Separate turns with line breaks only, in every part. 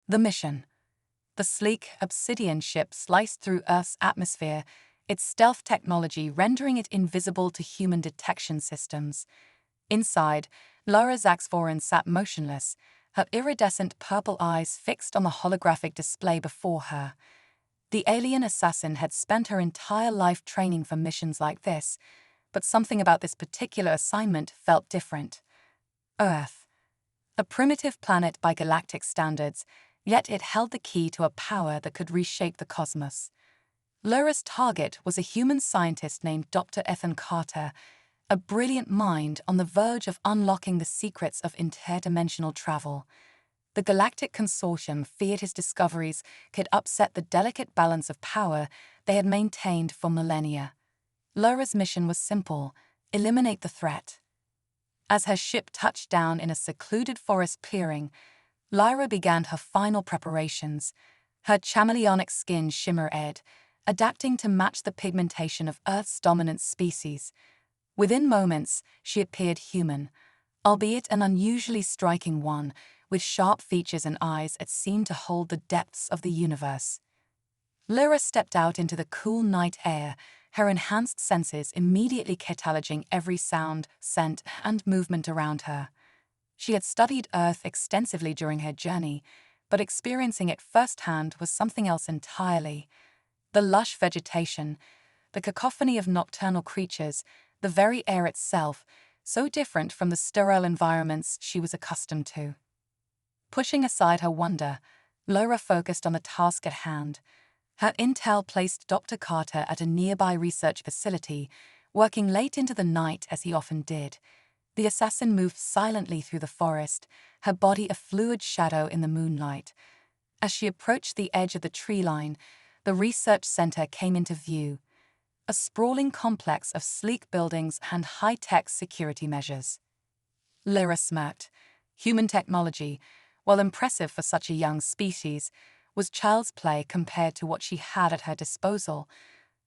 The mission. The sleek, obsidian ship sliced through Earth's atmosphere, its stealth technology rendering it invisible to human detection systems. Inside, Lara Zaxvoren sat motionless, her iridescent purple eyes fixed on the holographic display before her. The alien assassin had spent her entire life training for missions like this, but something about this particular assignment felt different. Earth. A primitive planet by galactic standards, yet it held the key to a power that could reshape the cosmos. Lara's target was a human scientist named Dr. Ethan Carter, a brilliant mind on the verge of unlocking the secrets of interdimensional travel. The Galactic Consortium feared his discoveries could upset the delicate balance of power they had maintained for millennia. Lara's mission was simple: eliminate the threat. As her ship touched down in a secluded forest clearing, Lyra began her final preparations. Her chameleonic skin shimmered, adapting to match the pigmentation of Earth's dominant species. Within moments, she appeared human, albeit an unusually striking one, with sharp features and eyes that seemed to hold the depths of the universe. Lyra stepped out into the cool night air, her enhanced senses immediately cataloging every sound, scent, and movement around her. She had studied Earth extensively during her journey, but experiencing it firsthand was something else entirely. The lush vegetation, the cacophony of nocturnal creatures, the very air itself, so different from the sterile environments she was accustomed to. Pushing aside her wonder, Lyra focused on the task at hand. Her intel placed Dr. Carter at a nearby research facility, working late into the night as he often did. The assassin moved silently through the forest, her body a fluid shadow in the moonlight. As she approached the edge of the tree line, the research center came into view, a sprawling complex of sleek buildings and high-tech security measures. Lyra smirked. Human technology, while impressive for such a young species, was child's play compared to what she had at her disposal.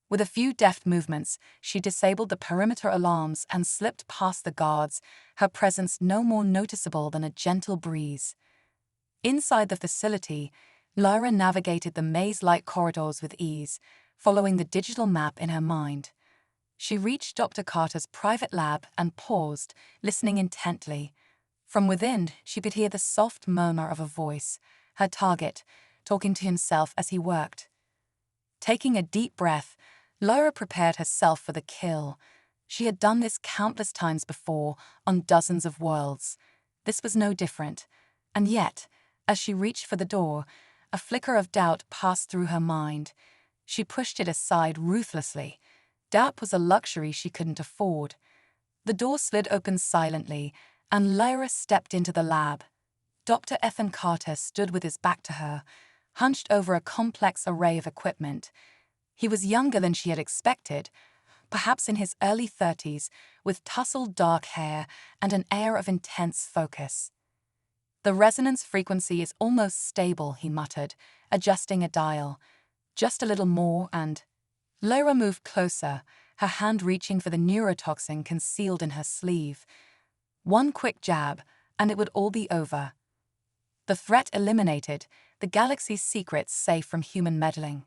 With a few deft movements, she disabled the perimeter alarms and slipped past the guards, her presence no more noticeable than a gentle breeze. Inside the facility, Lyra navigated the maze-like corridors with ease, following the digital map in her mind. She reached Dr. Carter's private lab and paused, listening intently. From within, she could hear the soft murmur of a voice, her target, talking to himself as he worked. Taking a deep breath, Lyra prepared herself for the kill. She had done this countless times before, on dozens of worlds. This was no different. And yet, as she reached for the door, a flicker of doubt passed through her mind. She pushed it aside ruthlessly. Doubt was a luxury she couldn't afford. The door slid open silently, and Lyra stepped into the lab. Dr. Ethan Carter stood with his back to her, hunched over a complex array of equipment. He was younger than she had expected, perhaps in his early 30s, with tousled dark hair and an air of intense focus. "The resonance frequency is almost stable," he muttered, adjusting a dial. "Just a little more and—" Lyra moved closer, her hand reaching for the neurotoxin concealed in her sleeve. One quick jab, and it would all be over. The threat eliminated, the galaxy's secrets safe from human meddling.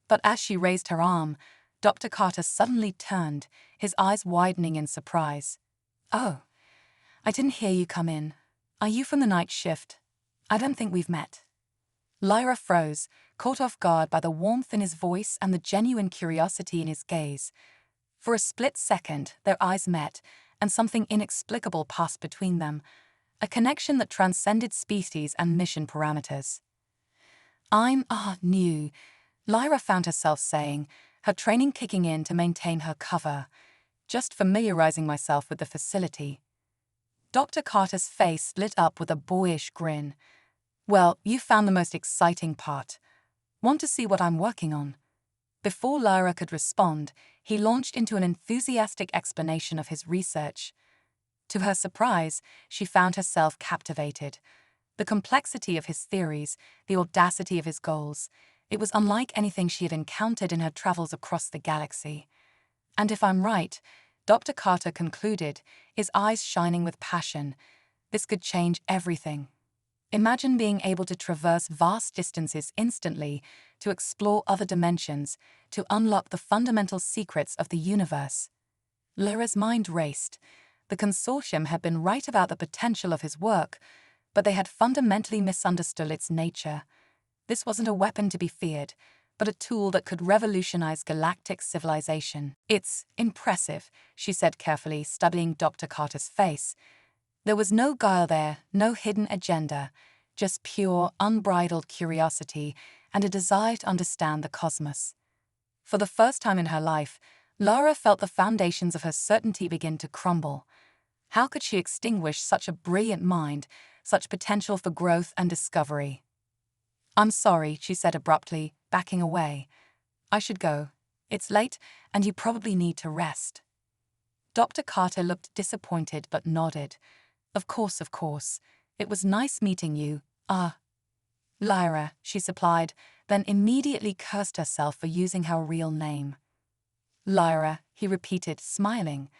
But as she raised her arm, Dr. Carter suddenly turned, his eyes widening in surprise. "Oh, I didn't hear you come in. Are you from the night shift? I don't think we've met." Lyra froze, caught off guard by the warmth in his voice and the genuine curiosity in his gaze. For a split second, their eyes met, and something inexplicable passed between them, a connection that transcended species and mission parameters. "I'm new," Lyra found herself saying, her training kicking in to maintain her cover. "Just familiarizing myself with the facility." Dr. Carter's face lit up with a boyish grin. "Well, you found the most exciting part. Want to see what I'm working on?" Before Lyra could respond, he launched into an enthusiastic explanation of his research. To her surprise, she found herself captivated. The complexity of his theories, the audacity of his goals, it was unlike anything she had encountered in her travels across the galaxy. "And if I'm right," Dr. Carter concluded, his eyes shining with passion, "this could change everything." Imagine being able to traverse vast distances instantly, to explore other dimensions, to unlock the fundamental secrets of the universe. Lyra's mind raced. The consortium had been right about the potential of his work, but they had fundamentally misunderstood its nature. This wasn't a weapon to be feared, but a tool that could revolutionize galactic civilization. "It's impressive," she said carefully, studying Dr. Carter's face. There was no guile there, no hidden agenda, just pure, unbridled curiosity and a desire to understand the cosmos. For the first time in her life, Lara felt the foundations of her certainty begin to crumble. How could she extinguish such a brilliant mind, such potential for growth and discovery? "I'm sorry," she said abruptly, backing away. "I should go. It's late, and you probably need to rest." Dr. Carter looked disappointed but nodded. Of course. It was nice meeting you." Lyra," she supplied, then immediately cursed herself for using her real name. "Lyra," he repeated, smiling.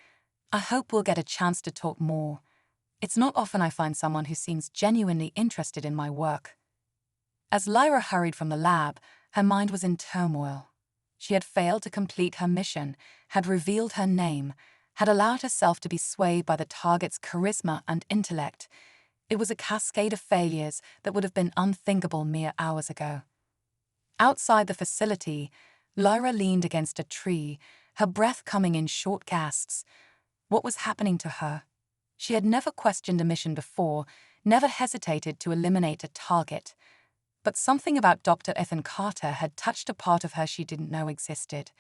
"I hope we'll get a chance to talk more. It's not often I find someone who seems genuinely interested in my work." As Lyra hurried from the lab, her mind was in turmoil. She had failed to complete her mission, had revealed her name, had allowed herself to be swayed by the target's charisma and intellect. It was a cascade of failures that would have been unthinkable mere hours ago. Outside the facility, Lyra leaned against a tree, her breath coming in short gasps. What was happening to her? She had never questioned a mission before, never hesitated to eliminate a target. But something about Dr. Ethan Carter had touched a part of her she didn't know existed.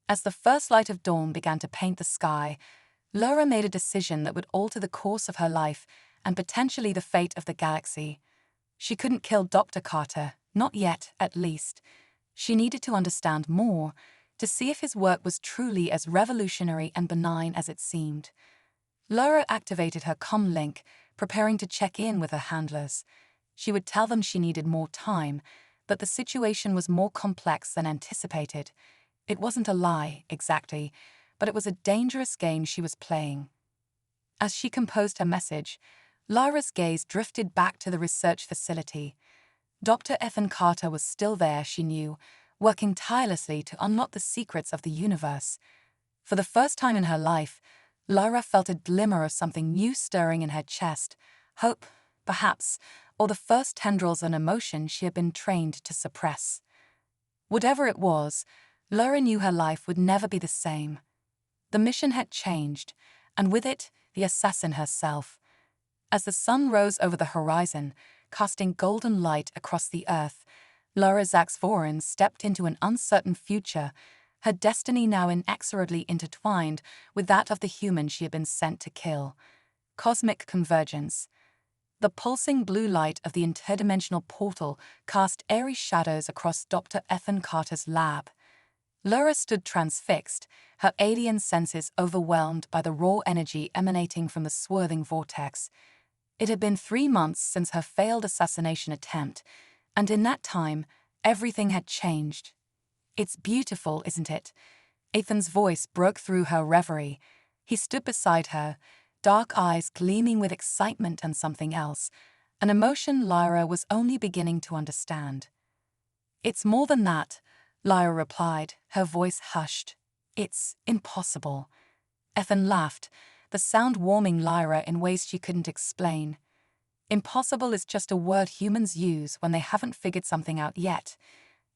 As the first light of dawn began to paint the sky, Lyra made a decision that would alter the course of her life and potentially the fate of the galaxy. She couldn't kill Dr. Carter, not yet, at least. She needed to understand more, to see if his work was truly as revolutionary and benign as it seemed. Lyra activated her comm link, preparing to check in with her handlers. She would tell them she needed more time, but the situation was more complex than anticipated. It wasn't a lie, exactly, but it was a dangerous game she was playing. As she composed her message, Lyra's gaze drifted back to the research facility. Dr. Ethan Carter was still there, she knew, working tirelessly to unlock the secrets of the universe. For the first time in her life, Lyra felt a glimmer of something new stirring in her chest, hope, perhaps, or the first tendrils of an emotion she had been trained to suppress. Whatever it was, Lyra knew her life would never be the same. The mission had changed, and with it, the assassin herself. As the sun rose over the horizon, casting golden light across the earth, Lyra Zaxvoren stepped into an uncertain future, her destiny now inexorably intertwined with that of the human she had been sent to kill. Cosmic convergence. The pulsing blue light of the interdimensional portal cast airy shadows across Dr. Ethan Carter's lab. Lyra stood transfixed, her alien senses overwhelmed by the raw energy emanating from the swirling vortex. It had been 3 months since her failed assassination attempt, and in that time, everything had changed. "It's beautiful, isn't it?" Ethan's voice broke through her reverie. He stood beside her, dark eyes gleaming with excitement and something else, an emotion Lyra was only beginning to understand. "It's more than that," Lyra replied, her voice hushed. "It's impossible." Ethan laughed, the sound warming Lyra in ways she couldn't explain. Impossible is just a word humans use when they haven't figured something out yet.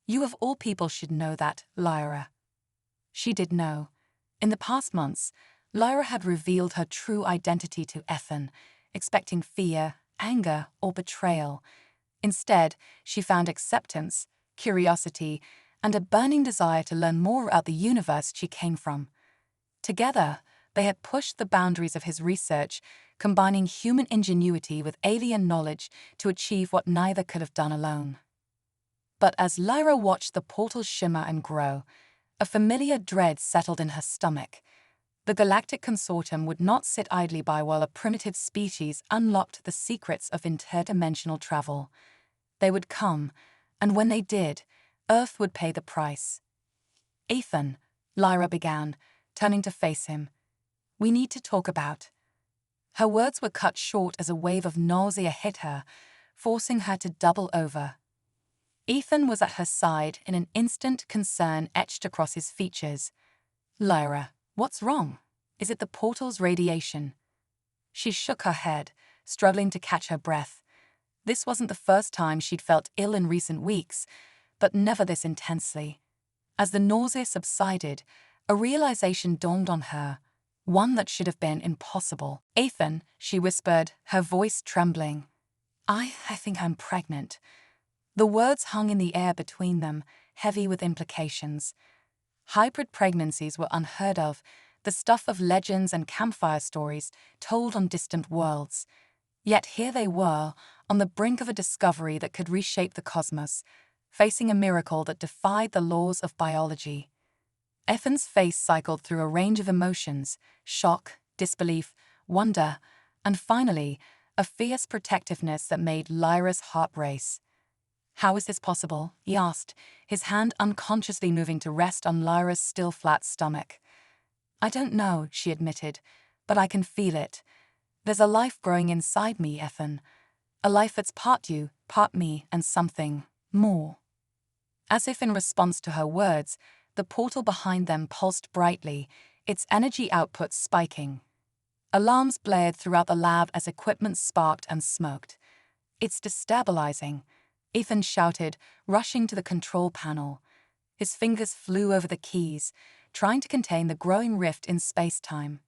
You of all people should know that, Lyra. She did know. In the past months, Lyra had revealed her true identity to Ethan, expecting fear, anger, or betrayal. Instead, she found acceptance, curiosity, and a burning desire to learn more about the universe she came from. Together, they had pushed the boundaries of his research, combining human ingenuity with alien knowledge to achieve what neither could have done alone. But as Lyra watched the portal shimmer and grow, a familiar dread settled in her stomach. The Galactic Consortium would not sit idly by while a primitive species unlocked the secrets of interdimensional travel. They would come, and when they did, Earth would pay the price. "Ethan," Lyra began, turning to face him. "We need to talk about." Her words were cut short as a wave of nausea hit her, forcing her to double over. Ethan was at her side in an instant, concern etched across his features. "Lyra, what's wrong? Is it the portal's radiation?" She shook her head, struggling to catch her breath. This wasn't the first time she'd felt ill in recent weeks, but never this intensely. As the nausea subsided, a realization dawned on her, one that should have been impossible. "Ethan," she whispered, her voice trembling. I think I'm pregnant." The words hung in the air between them, heavy with implications. Hybrid pregnancies were unheard of, the stuff of legends and campfire stories told on distant worlds. Yet here they were, on the brink of a discovery that could reshape the cosmos, facing a miracle that defied the laws of biology. Ethan's face cycled through a range of emotions: shock, disbelief, wonder, and finally, a fierce protectiveness that made Lyra's heart race. "How is this possible?" he asked, his hand unconsciously moving to rest on Lyra's still flat stomach. "I don't know," she admitted, "but I can feel it. There's a life growing inside me, Ethan. A life that's part you, part me, and something more." As if in response to her words, the portal behind them pulsed brightly, its energy output spiking. Alarms blared throughout the lab as equipment sparked and smoked. "It's destabilizing," Ethan shouted, rushing to the control panel. His fingers flew over the keys, trying to contain the growing rift in space-time.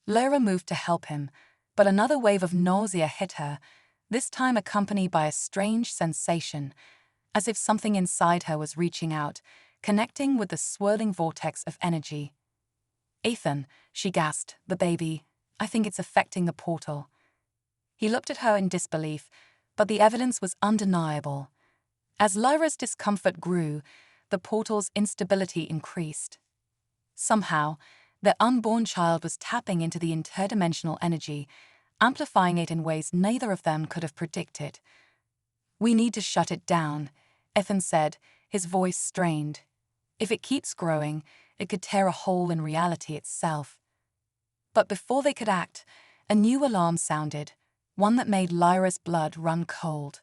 Lyra moved to help him, but another wave of nausea hit her, this time accompanied by a strange sensation, as if something inside her was reaching out, connecting with the swirling vortex of energy. "Ethan," she gasped, "the baby. I think it's affecting the portal." He looked at her in disbelief, but the evidence was undeniable. As Lyra's discomfort grew, the portal's instability increased. Somehow, their unborn child was tapping into the interdimensional energy, amplifying it in ways neither of them could have predicted. "We need to shut it down," Ethan said, his voice strained. "If it keeps growing, it could tear a hole in reality itself." But before they could act, a new alarm sounded, one that made Lyra's blood run cold.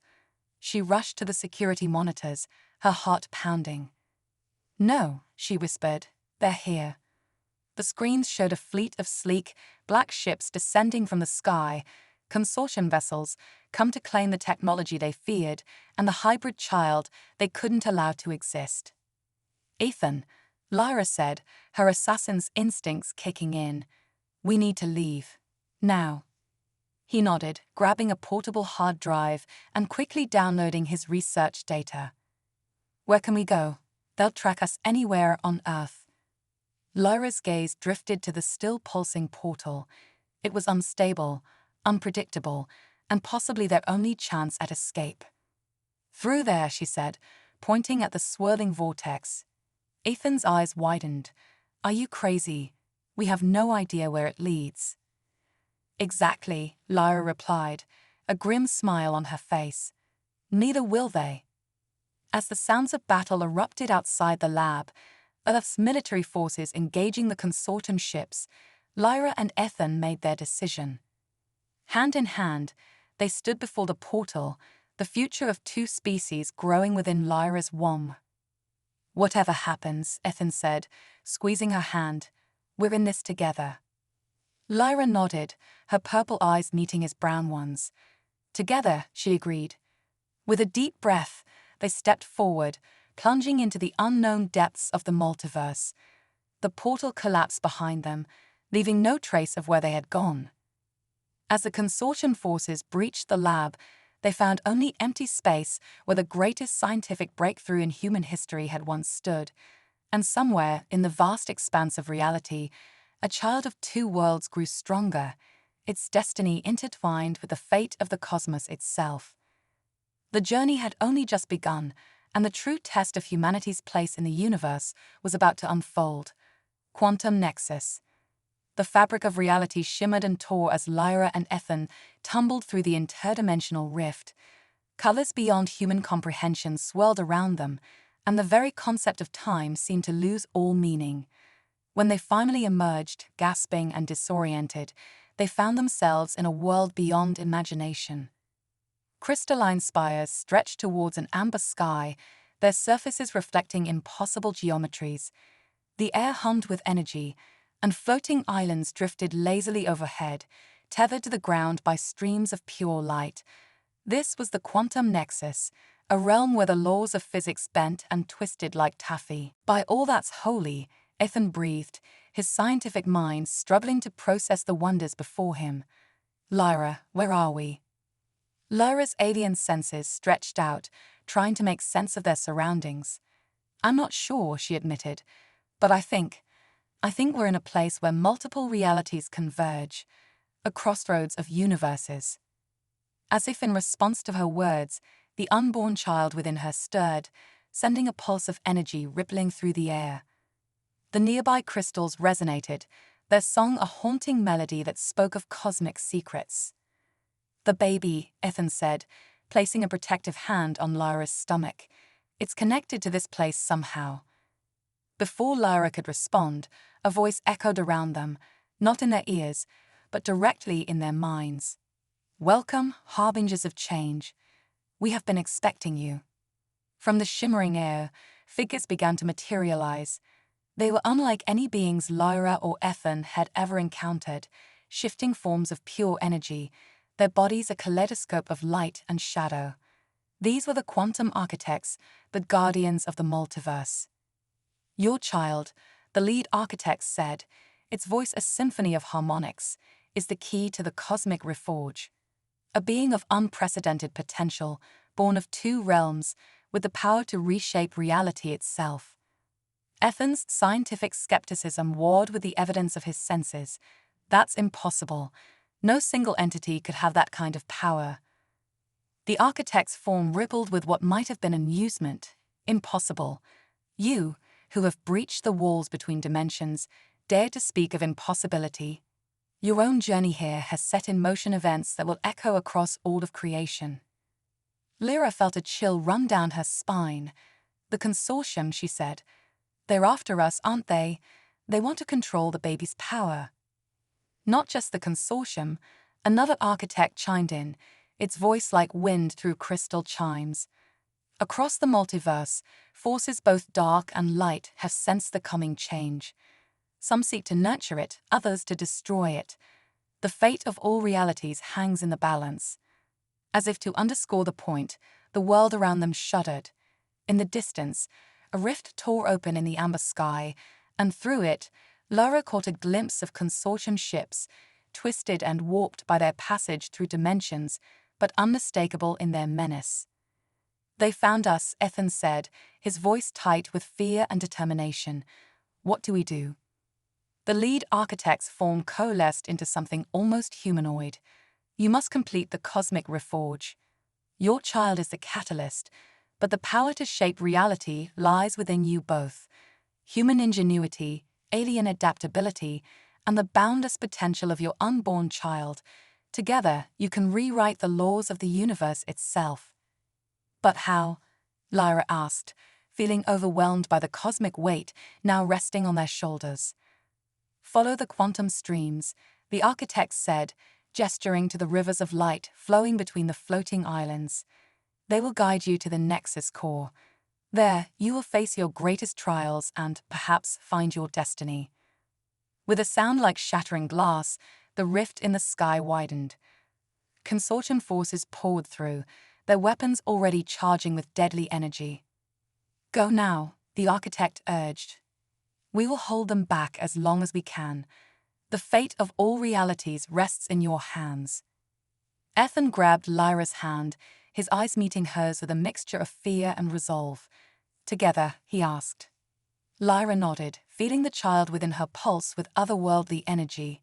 She rushed to the security monitors, her heart pounding. "No," she whispered, "they're here." The screens showed a fleet of sleek, black ships descending from the sky, consortium vessels come to claim the technology they feared and the hybrid child they couldn't allow to exist. "Ethan," Lyra said, her assassin's instincts kicking in, "we need to leave. Now." He nodded, grabbing a portable hard drive and quickly downloading his research data. "Where can we go? They'll track us anywhere on Earth." Lyra's gaze drifted to the still pulsing portal. It was unstable, unpredictable, and possibly their only chance at escape. "Through there," she said, pointing at the swirling vortex. Ethan's eyes widened. "Are you crazy? We have no idea where it leads." "Exactly," Lyra replied, a grim smile on her face. "Neither will they." As the sounds of battle erupted outside the lab, Earth's military forces engaging the consortium ships, Lyra and Ethan made their decision. Hand in hand, they stood before the portal, the future of two species growing within Lyra's womb. "Whatever happens," Ethan said, squeezing her hand, "we're in this together." Lyra nodded, her purple eyes meeting his brown ones. "Together," she agreed. With a deep breath, they stepped forward, plunging into the unknown depths of the multiverse. The portal collapsed behind them, leaving no trace of where they had gone. As the consortium forces breached the lab, they found only empty space where the greatest scientific breakthrough in human history had once stood, and somewhere in the vast expanse of reality, a child of two worlds grew stronger, its destiny intertwined with the fate of the cosmos itself. The journey had only just begun, and the true test of humanity's place in the universe was about to unfold. Quantum Nexus. The fabric of reality shimmered and tore as Lyra and Ethan tumbled through the interdimensional rift. Colors beyond human comprehension swirled around them, and the very concept of time seemed to lose all meaning. When they finally emerged, gasping and disoriented, they found themselves in a world beyond imagination. Crystalline spires stretched towards an amber sky, their surfaces reflecting impossible geometries. The air hummed with energy, and floating islands drifted lazily overhead, tethered to the ground by streams of pure light. This was the quantum nexus, a realm where the laws of physics bent and twisted like taffy. By all that's holy, Ethan breathed, his scientific mind struggling to process the wonders before him. Lyra, where are we? Lyra's alien senses stretched out, trying to make sense of their surroundings. I'm not sure, she admitted, but I think we're in a place where multiple realities converge, a crossroads of universes. As if in response to her words, the unborn child within her stirred, sending a pulse of energy rippling through the air. The nearby crystals resonated, their song a haunting melody that spoke of cosmic secrets. The baby, Ethan said, placing a protective hand on Lyra's stomach. It's connected to this place somehow. Before Lyra could respond, a voice echoed around them, not in their ears, but directly in their minds. Welcome, harbingers of change. We have been expecting you. From the shimmering air, figures began to materialize. They were unlike any beings Lyra or Ethan had ever encountered, shifting forms of pure energy, their bodies a kaleidoscope of light and shadow. These were the quantum architects, the guardians of the multiverse. Your child, the lead architect said, its voice a symphony of harmonics, is the key to the cosmic reforge. A being of unprecedented potential, born of two realms, with the power to reshape reality itself. Ethan's scientific skepticism warred with the evidence of his senses. That's impossible. No single entity could have that kind of power. The architect's form rippled with what might have been amusement. Impossible. You, who have breached the walls between dimensions, dare to speak of impossibility. Your own journey here has set in motion events that will echo across all of creation. Lyra felt a chill run down her spine. The consortium, she said. They're after us, aren't they? They want to control the baby's power. Not just the consortium, another architect chimed in, its voice like wind through crystal chimes. Across the multiverse, forces both dark and light have sensed the coming change. Some seek to nurture it, others to destroy it. The fate of all realities hangs in the balance. As if to underscore the point, the world around them shuddered. In the distance, a rift tore open in the amber sky, and through it, Lyra caught a glimpse of consortium ships, twisted and warped by their passage through dimensions, but unmistakable in their menace. They found us, Ethan said, his voice tight with fear and determination. What do we do? The lead architect's form coalesced into something almost humanoid. You must complete the cosmic reforge. Your child is the catalyst, but the power to shape reality lies within you both. Human ingenuity, alien adaptability, and the boundless potential of your unborn child. Together, you can rewrite the laws of the universe itself. But how? Lyra asked, feeling overwhelmed by the cosmic weight now resting on their shoulders. Follow the quantum streams, the architect said, gesturing to the rivers of light flowing between the floating islands. They will guide you to the Nexus core. There, you will face your greatest trials and, perhaps, find your destiny. With a sound like shattering glass, the rift in the sky widened. Consortium forces poured through, their weapons already charging with deadly energy. Go now, the architect urged. We will hold them back as long as we can. The fate of all realities rests in your hands. Ethan grabbed Lyra's hand, his eyes meeting hers with a mixture of fear and resolve. Together, he asked. Lyra nodded, feeling the child within her pulse with otherworldly energy.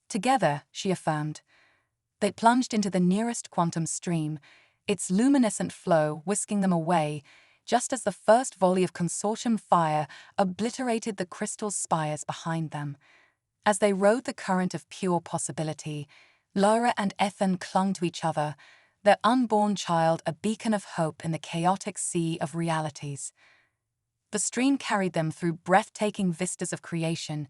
Together, she affirmed. They plunged into the nearest quantum stream, its luminescent flow whisking them away, just as the first volley of consortium fire obliterated the crystal spires behind them. As they rode the current of pure possibility, Lyra and Ethan clung to each other, their unborn child a beacon of hope in the chaotic sea of realities. The stream carried them through breathtaking vistas of creation,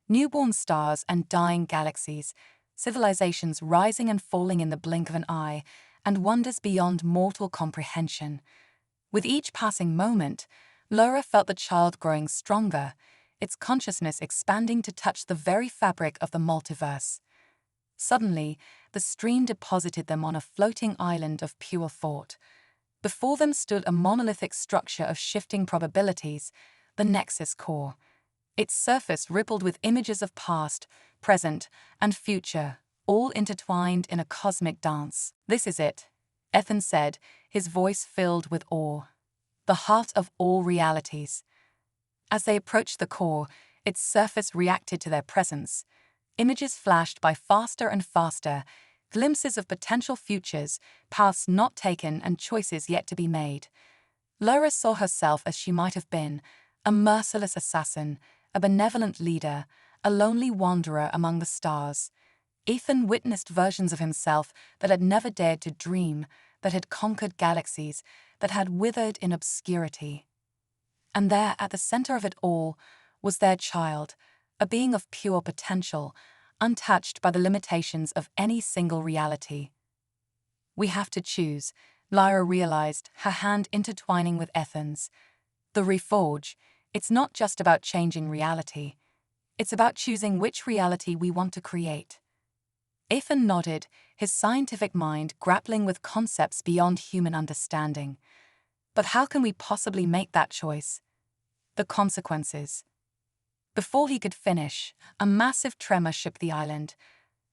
newborn stars and dying galaxies, civilizations rising and falling in the blink of an eye, and wonders beyond mortal comprehension. With each passing moment, Laura felt the child growing stronger, its consciousness expanding to touch the very fabric of the multiverse. Suddenly, the stream deposited them on a floating island of pure thought. Before them stood a monolithic structure of shifting probabilities, the Nexus Core. Its surface rippled with images of past, present, and future, all intertwined in a cosmic dance. "This is it," Ethan said, his voice filled with awe. "The heart of all realities." As they approached the core, its surface reacted to their presence. Images flashed by faster and faster, glimpses of potential futures, paths not taken and choices yet to be made. Laura saw herself as she might have been, a merciless assassin, a benevolent leader, a lonely wanderer among the stars. Ethan witnessed versions of himself that had never dared to dream, that had conquered galaxies, that had withered in obscurity. And there, at the center of it all, was their child, a being of pure potential, untouched by the limitations of any single reality. "We have to choose," Lyra realized, her hand intertwining with Ethan's. "The Reforge, it's not just about changing reality. It's about choosing which reality we want to create." Ethan nodded, his scientific mind grappling with concepts beyond human understanding. "But how can we possibly make that choice?" "The consequences." Before he could finish, a massive tremor shook the island.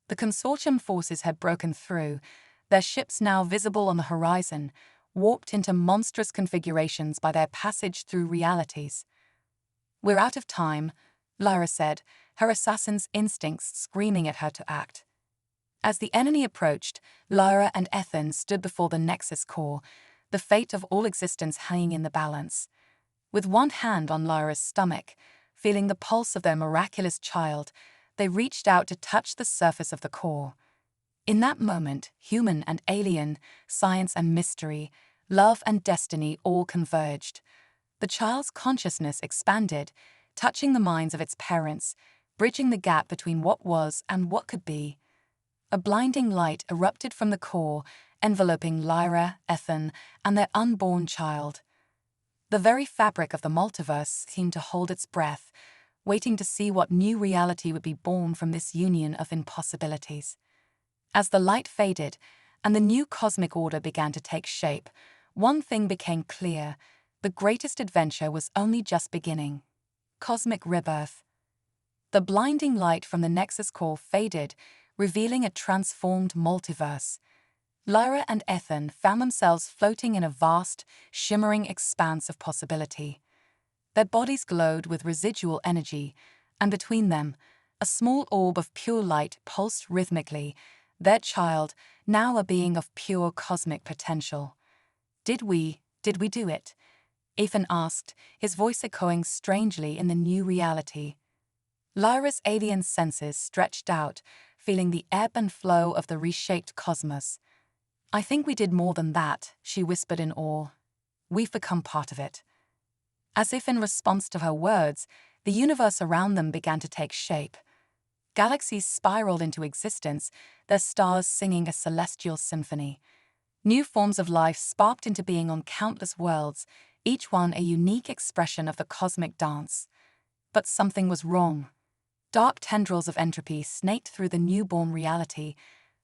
The consortium forces had broken through, their ships now visible on the horizon, warped into monstrous configurations by their passage through realities. "We're out of time," Lyra said, her assassin's instincts screaming at her to act. As the enemy approached, Lyra and Ethan stood before the Nexus Core, the fate of all existence hanging in the balance. With one hand on Lyra's stomach, feeling the pulse of their miraculous child, they reached out to touch the surface of the core. In that moment, human and alien, science and mystery, love and destiny all converged. The child's consciousness expanded, touching the minds of its parents, bridging the gap between what was and what could be. A blinding light erupted from the core, enveloping Lyra, Ethan, and their unborn child. The very fabric of the multiverse seemed to hold its breath, waiting to see what new reality would be born from this union of impossibilities. As the light faded and the new cosmic order began to take shape, one thing became clear: the greatest adventure was only just beginning. Cosmic rebirth. The blinding light from the Nexus Core faded, revealing a transformed multiverse. Lyra and Ethan found themselves floating in a vast, shimmering expanse of possibility. Their bodies glowed with residual energy, and between them, a small orb of pure light pulsed rhythmically, their child, now a being of pure cosmic potential. Did we do it?" Ethan asked, his voice echoing strangely in the new reality. Lyra's alien senses stretched out, feeling the ebb and flow of the reshaped cosmos. "I think we did more than that," she whispered in awe. "We've become part of it." As if in response to her words, the universe around them began to take shape. Galaxies spiraled into existence, their stars singing a celestial symphony. New forms of life sparked into being on countless worlds, each one a unique expression of the cosmic dance. But something was wrong. Dark tendrils of entropy snaked through the newborn reality,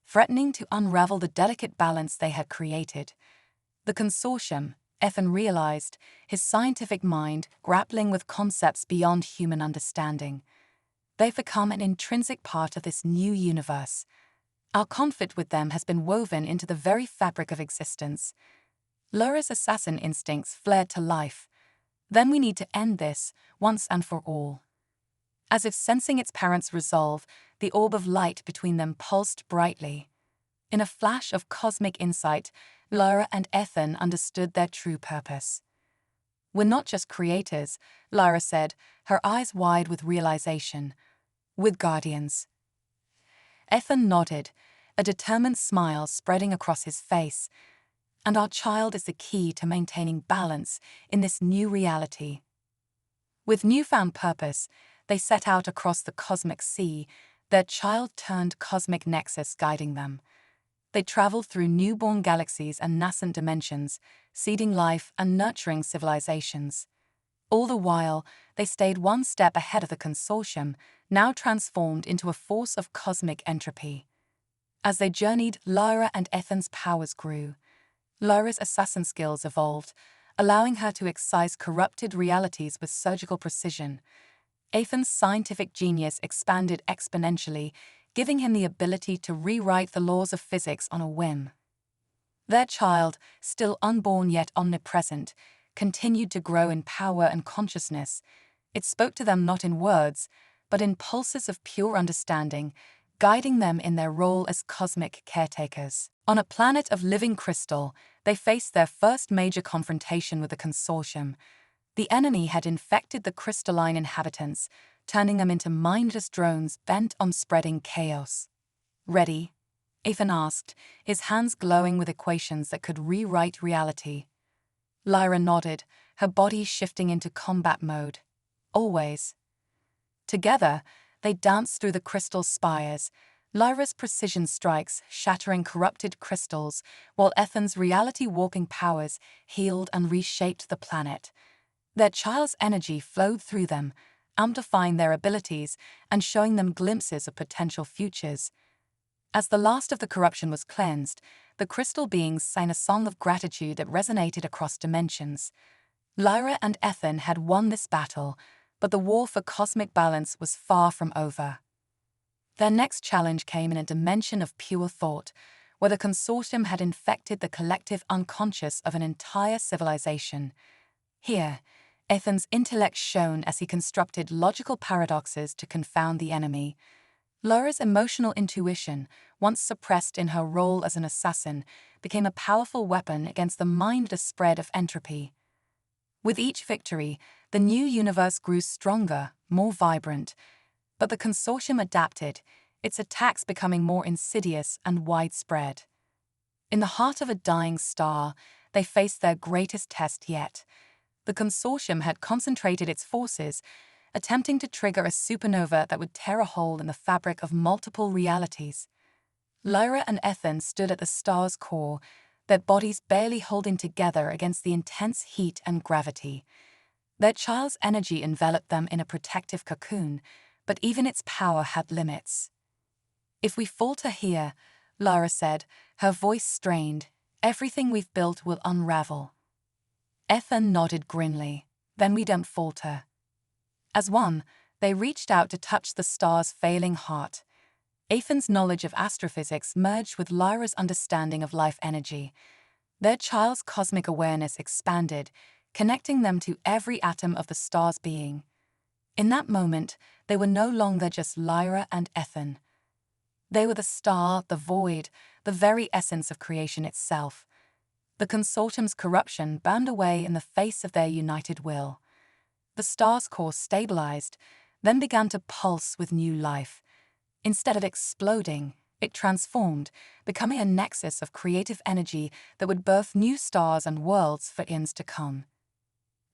threatening to unravel the delicate balance they had created. The consortium, Ethan realized, his scientific mind grappling with concepts beyond human understanding. They've become an intrinsic part of this new universe. Our conflict with them has been woven into the very fabric of existence. Laura's assassin instincts flared to life. Then we need to end this, once and for all. As if sensing its parents' resolve, the orb of light between them pulsed brightly. In a flash of cosmic insight, Laura and Ethan understood their true purpose. "We're not just creators," Lyra said, her eyes wide with realization. "We're guardians." Ethan nodded, a determined smile spreading across his face. "And our child is the key to maintaining balance in this new reality." With newfound purpose, they set out across the cosmic sea, their child-turned cosmic nexus guiding them. They traveled through newborn galaxies and nascent dimensions, seeding life and nurturing civilizations. All the while, they stayed one step ahead of the consortium, now transformed into a force of cosmic entropy. As they journeyed, Lyra and Ethan's powers grew. Lyra's assassin skills evolved, allowing her to excise corrupted realities with surgical precision. Ethan's scientific genius expanded exponentially, giving him the ability to rewrite the laws of physics on a whim. Their child, still unborn yet omnipresent, continued to grow in power and consciousness. It spoke to them not in words, but in pulses of pure understanding, guiding them in their role as cosmic caretakers. On a planet of living crystal, they faced their first major confrontation with the consortium. The enemy had infected the crystalline inhabitants, turning them into mindless drones bent on spreading chaos. "Ready?" Ethan asked, his hands glowing with equations that could rewrite reality. Lyra nodded, her body shifting into combat mode. "Always." Together, they danced through the crystal spires, Lyra's precision strikes shattering corrupted crystals, while Ethan's reality-warping powers healed and reshaped the planet. Their child's energy flowed through them, amplifying their abilities and showing them glimpses of potential futures. As the last of the corruption was cleansed, the crystal beings sang a song of gratitude that resonated across dimensions. Lyra and Ethan had won this battle, but the war for cosmic balance was far from over. Their next challenge came in a dimension of pure thought, where the consortium had infected the collective unconscious of an entire civilization. Here, Ethan's intellect shone as he constructed logical paradoxes to confound the enemy. Lyra's emotional intuition, once suppressed in her role as an assassin, became a powerful weapon against the mindless spread of entropy. With each victory, the new universe grew stronger, more vibrant. But the consortium adapted, its attacks becoming more insidious and widespread. In the heart of a dying star, they faced their greatest test yet. The consortium had concentrated its forces, attempting to trigger a supernova that would tear a hole in the fabric of multiple realities. Lyra and Ethan stood at the star's core, their bodies barely holding together against the intense heat and gravity. Their child's energy enveloped them in a protective cocoon, but even its power had limits. "If we falter here," Lyra said, her voice strained, "everything we've built will unravel." Ethan nodded grimly. "Then we don't falter." As one, they reached out to touch the star's failing heart. Ethan's knowledge of astrophysics merged with Lyra's understanding of life energy. Their child's cosmic awareness expanded, connecting them to every atom of the star's being. In that moment, they were no longer just Lyra and Ethan. They were the star, the void, the very essence of creation itself. The consortium's corruption burned away in the face of their united will. The star's core stabilized, then began to pulse with new life. Instead of exploding, it transformed, becoming a nexus of creative energy that would birth new stars and worlds for eons to come.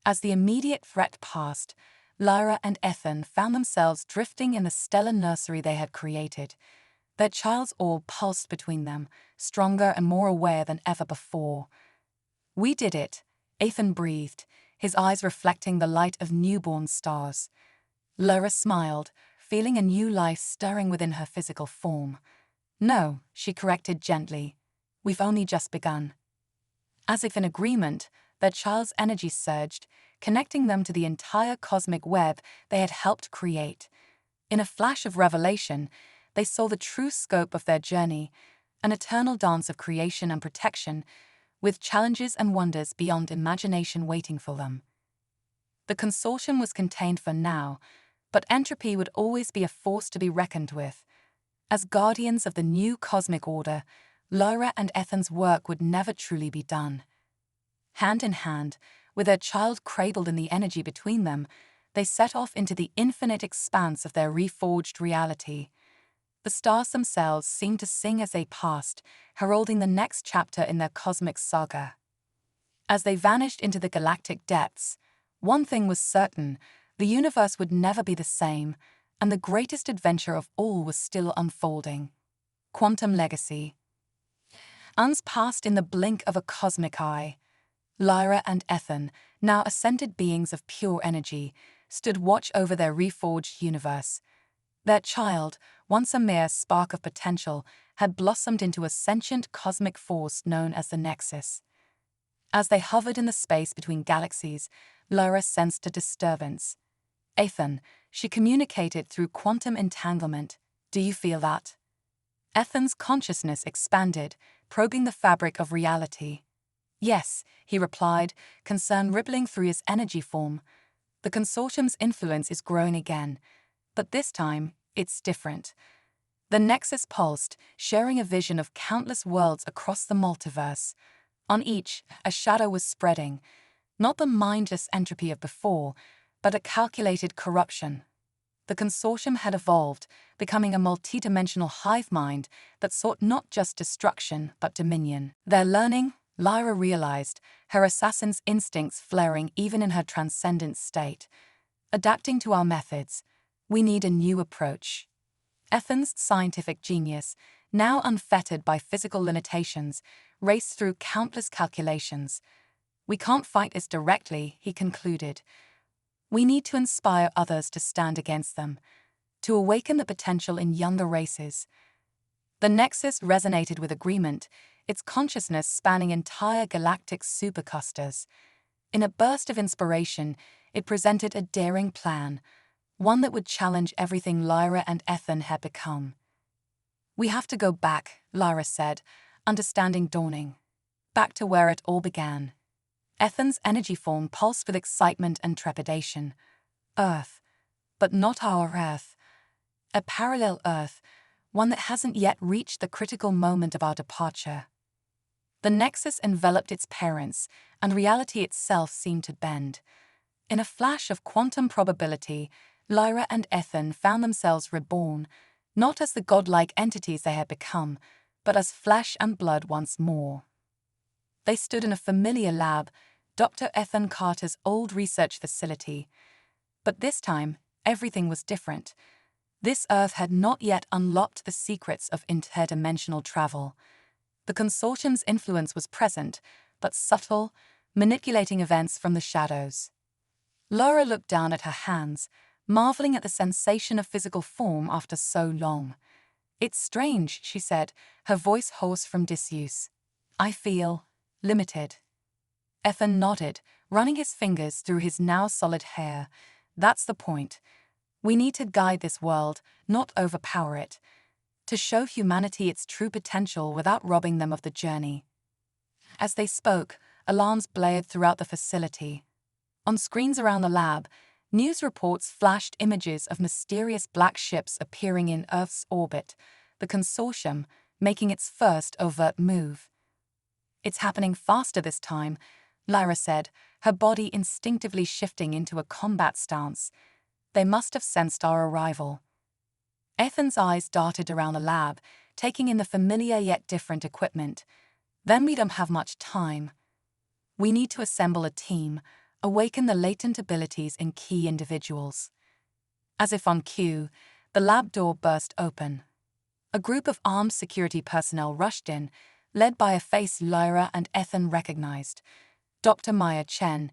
As the immediate threat passed, Lyra and Ethan found themselves drifting in the stellar nursery they had created. Their child's orb pulsed between them, stronger and more aware than ever before. "We did it," Ethan breathed, his eyes reflecting the light of newborn stars. Lyra smiled, feeling a new life stirring within her physical form. "No," she corrected gently, "we've only just begun." As if in agreement, their child's energy surged, connecting them to the entire cosmic web they had helped create. In a flash of revelation, they saw the true scope of their journey, an eternal dance of creation and protection, with challenges and wonders beyond imagination waiting for them. The consortium was contained for now, but entropy would always be a force to be reckoned with. As guardians of the new cosmic order, Lyra and Ethan's work would never truly be done. Hand in hand, with their child cradled in the energy between them, they set off into the infinite expanse of their reforged reality. The stars themselves seemed to sing as they passed, heralding the next chapter in their cosmic saga. As they vanished into the galactic depths, one thing was certain: the universe would never be the same, and the greatest adventure of all was still unfolding. Quantum Legacy. passed in the blink of a cosmic eye. Lyra and Ethan, now ascended beings of pure energy, stood watch over their reforged universe. Their child, once a mere spark of potential, had blossomed into a sentient cosmic force known as the Nexus. As they hovered in the space between galaxies, Lyra sensed a disturbance. Ethan, she communicated through quantum entanglement. Do you feel that? Ethan's consciousness expanded, probing the fabric of reality. Yes, he replied, concern rippling through his energy form. The consortium's influence is growing again, but this time, it's different. The Nexus pulsed, sharing a vision of countless worlds across the multiverse. On each, a shadow was spreading, not the mindless entropy of before, but a calculated corruption. The consortium had evolved, becoming a multidimensional hive mind that sought not just destruction but dominion. Their learning, Lyra realized, her assassin's instincts flaring even in her transcendent state. Adapting to our methods, we need a new approach. Ethan's scientific genius, now unfettered by physical limitations, raced through countless calculations. We can't fight this directly, he concluded. We need to inspire others to stand against them, to awaken the potential in younger races. The Nexus resonated with agreement, its consciousness spanning entire galactic superclusters. In a burst of inspiration, it presented a daring plan, one that would challenge everything Lyra and Ethan had become. We have to go back, Lyra said, understanding dawning. Back to where it all began. Ethan's energy form pulsed with excitement and trepidation. Earth, but not our Earth. A parallel Earth, one that hasn't yet reached the critical moment of our departure. The Nexus enveloped its parents, and reality itself seemed to bend. In a flash of quantum probability, Lyra and Ethan found themselves reborn, not as the godlike entities they had become, but as flesh and blood once more. They stood in a familiar lab, Dr. Ethan Carter's old research facility. But this time, everything was different. This Earth had not yet unlocked the secrets of interdimensional travel. The consortium's influence was present, but subtle, manipulating events from the shadows. Lyra looked down at her hands, marveling at the sensation of physical form after so long. It's strange, she said, her voice hoarse from disuse. I feel limited. Ethan nodded, running his fingers through his now solid hair. That's the point. We need to guide this world, not overpower it. To show humanity its true potential without robbing them of the journey. As they spoke, alarms blared throughout the facility. On screens around the lab, news reports flashed images of mysterious black ships appearing in Earth's orbit, the consortium making its first overt move. It's happening faster this time, Lyra said, her body instinctively shifting into a combat stance. They must have sensed our arrival. Ethan's eyes darted around the lab, taking in the familiar yet different equipment. Then we don't have much time. We need to assemble a team, awaken the latent abilities in key individuals. As if on cue, the lab door burst open. A group of armed security personnel rushed in, led by a face Lyra and Ethan recognized. Dr. Maya Chen,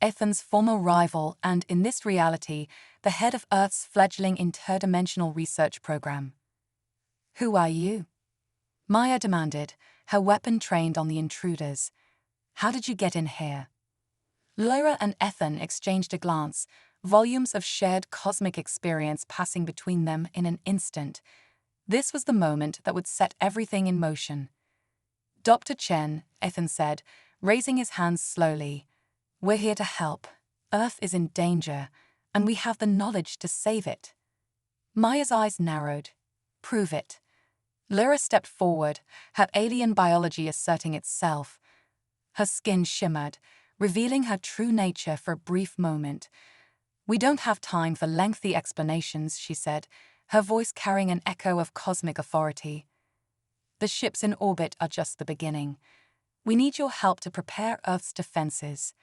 Ethan's former rival and, in this reality, the head of Earth's fledgling interdimensional research program. Who are you? Maya demanded, her weapon trained on the intruders. How did you get in here? Lyra and Ethan exchanged a glance, volumes of shared cosmic experience passing between them in an instant. This was the moment that would set everything in motion. Dr. Chen, Ethan said, raising his hands slowly. We're here to help. Earth is in danger, and we have the knowledge to save it. Maya's eyes narrowed. Prove it. Lyra stepped forward, her alien biology asserting itself. Her skin shimmered, revealing her true nature for a brief moment. We don't have time for lengthy explanations, she said, her voice carrying an echo of cosmic authority. The ships in orbit are just the beginning. We need your help to prepare Earth's defenses.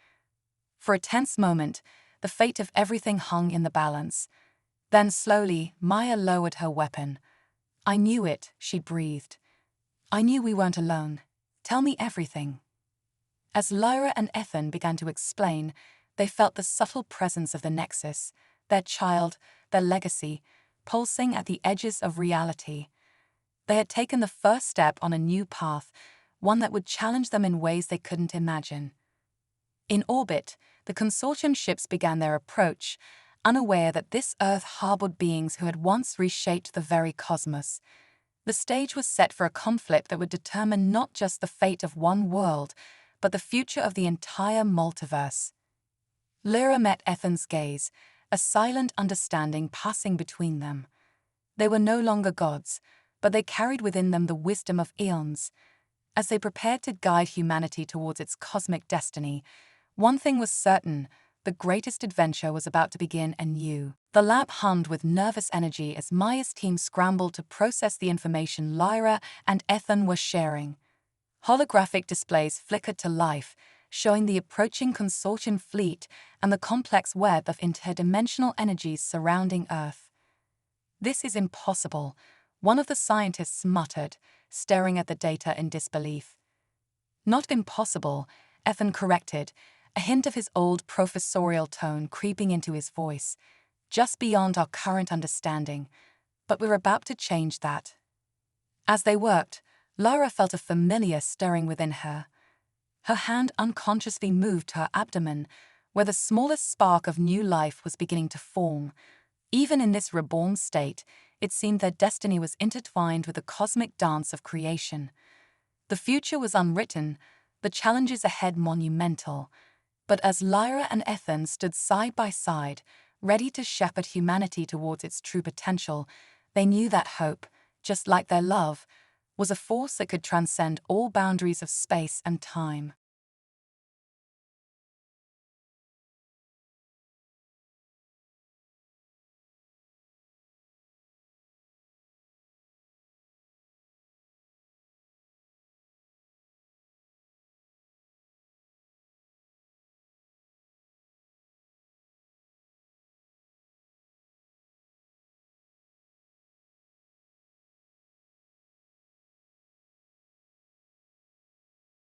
For a tense moment, the fate of everything hung in the balance. Then slowly, Maya lowered her weapon. I knew it, she breathed. I knew we weren't alone. Tell me everything." As Lyra and Ethan began to explain, they felt the subtle presence of the Nexus, their child, their legacy, pulsing at the edges of reality. They had taken the first step on a new path, one that would challenge them in ways they couldn't imagine. In orbit, the consortium ships began their approach, unaware that this Earth harbored beings who had once reshaped the very cosmos. The stage was set for a conflict that would determine not just the fate of one world, but the future of the entire multiverse. Lyra met Ethan's gaze, a silent understanding passing between them. They were no longer gods, but they carried within them the wisdom of eons. As they prepared to guide humanity towards its cosmic destiny, one thing was certain: the greatest adventure was about to begin anew. The lab hummed with nervous energy as Maya's team scrambled to process the information Lyra and Ethan were sharing. Holographic displays flickered to life, showing the approaching consortium fleet and the complex web of interdimensional energies surrounding Earth. "This is impossible," one of the scientists muttered, staring at the data in disbelief. "Not impossible," Ethan corrected, a hint of his old professorial tone creeping into his voice. "Just beyond our current understanding, but we're about to change that." As they worked, Lara felt a familiar stirring within her. Her hand unconsciously moved to her abdomen, where the smallest spark of new life was beginning to form. Even in this reborn state, it seemed their destiny was intertwined with the cosmic dance of creation. The future was unwritten, the challenges ahead monumental. But as Lyra and Ethan stood side by side, ready to shepherd humanity towards its true potential, they knew that hope, just like their love, was a force that could transcend all boundaries of space and time.